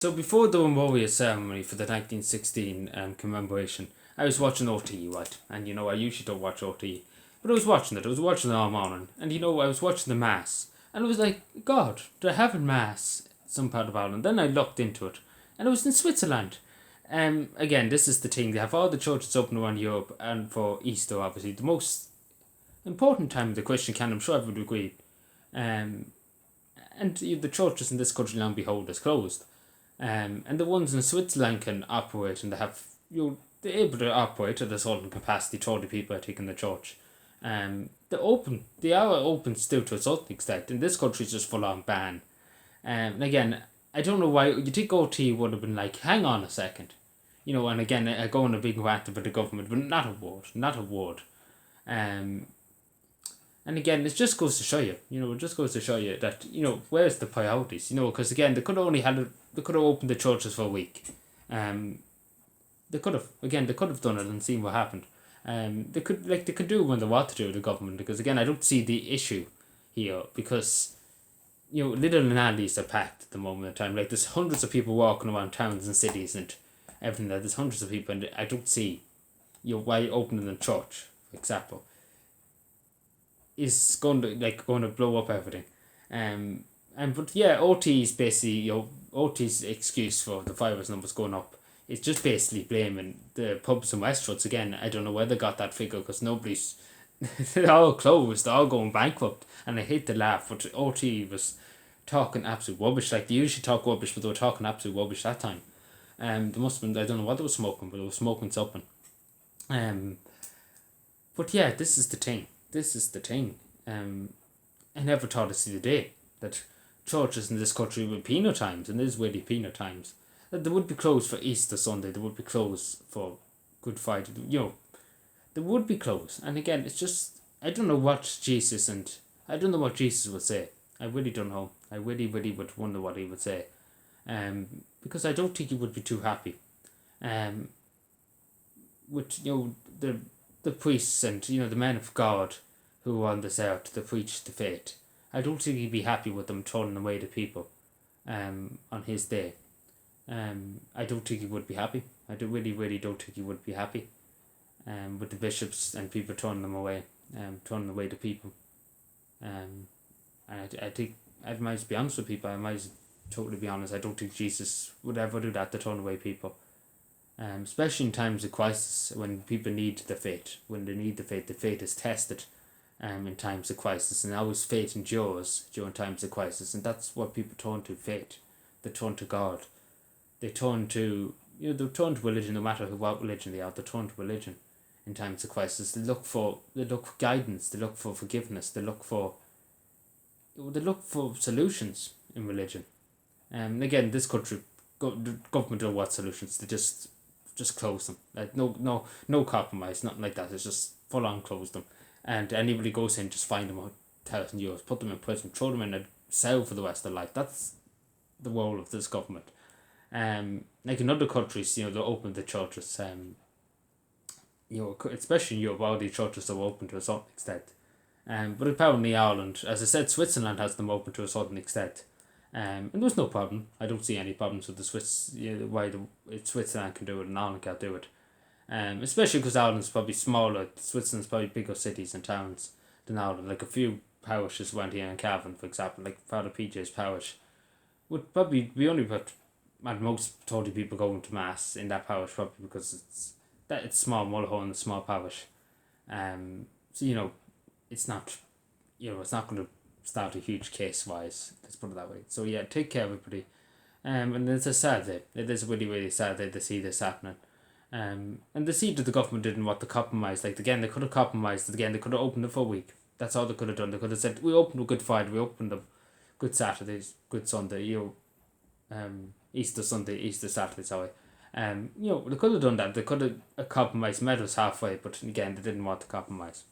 So before the memorial ceremony for the 1916 commemoration, I was watching OT, right? And I usually don't watch OT, but I was watching it. I was watching it all morning, and I was watching the mass, and I was like, God, they're having mass some part of Ireland. Then I looked into it, and it was in Switzerland. Again, this is the thing. They have all the churches open around Europe, and for Easter, obviously, the most important time of the Christian canon. I'm sure everyone would agree. Um, and the churches in this country, long behold, is closed. And the ones in Switzerland can operate, and they have they're able to operate at a certain capacity. 30 people, I think, in the church. They are open still to a certain extent. In this country, it's just full on ban. And again, I don't know why you think OT would have been like, hang on a second, and again, I go on a big rant about the government, but not a word. Um, and again, it just goes to show you, it just goes to show you that, where's the priorities, because again, they could have opened the churches for a week. They could have done it and seen what happened. They could do when they want to do, the government, because again, I don't see the issue here, because, little and alleys are packed at the moment in time. Like, there's hundreds of people walking around towns and cities and everything there. There's hundreds of people, and I don't see, why opening the church, for example, is going to blow up everything. But yeah, OT is basically, OT's excuse for the virus numbers going up. It's just basically blaming the pubs and restaurants again. I don't know where they got that figure, because nobody's they're all closed, they're all going bankrupt, and I hate to laugh, but OT was talking absolute rubbish. Like, they usually talk rubbish, but they were talking absolute rubbish that time. They must have been, I don't know what they were smoking, but they were smoking something. But yeah, this is the thing. I never thought to see the day that churches in this country would penal times, and this is really penal times, that they would be closed for Easter Sunday, they would be closed for Good Friday, they would be closed. And again, it's just, I don't know what Jesus would say. I really don't know. I really, really would wonder what he would say. Because I don't think he would be too happy. With, the priests and, the men of God who are on this earth to preach the faith. I don't think he'd be happy with them turning away the people on his day. I don't think he would be happy. I really, really don't think he would be happy with the bishops and people turning them away, turning away the people. And I think, I might be honest with people, I might totally be honest, I don't think Jesus would ever do that, to turn away people. Especially in times of crisis, when people need the faith. When they need the faith is tested in times of crisis, and always faith endures during times of crisis, and that's what people turn to, faith. They turn to God. They turn to, they turn to religion, no matter what religion they are, they turn to religion in times of crisis. They look for guidance, they look for forgiveness, they look for solutions in religion. And again, this country, the government don't want solutions, they just close them. Like, no compromise, nothing like that. It's just full on close them. And anybody goes in, just find them €1,000, put them in prison, throw them in a cell for the rest of their life. That's the role of this government. Like in other countries, they open the churches. Especially in Europe, all the churches are open to a certain extent. But apparently Ireland, as I said, Switzerland has them open to a certain extent. And there's no problem. I don't see any problems with the Swiss. Why Switzerland can do it and Ireland can't do it. Especially because Ireland's probably smaller. Switzerland's probably bigger cities and towns than Ireland. Like a few parishes around here in Cavan, for example, like Father PJ's parish, would probably be only about, at most, 30 people going to mass in that parish, probably because it's small. Mulholland, a small parish. So it's not, it's not going to start a huge case wise. Let's put it that way. So yeah, take care, everybody. And it's a sad day. It is really, really sad day to see this happening. And they see that the government didn't want to compromise. Like, again, they could have compromised. Again, they could have opened it for a week. That's all they could have done. They could have said, we opened Good Friday, we opened them Good Saturdays, Good Sunday, Easter Sunday, Easter Saturday, sorry. They could have done that. They could have compromised, met us halfway, but again, they didn't want to compromise.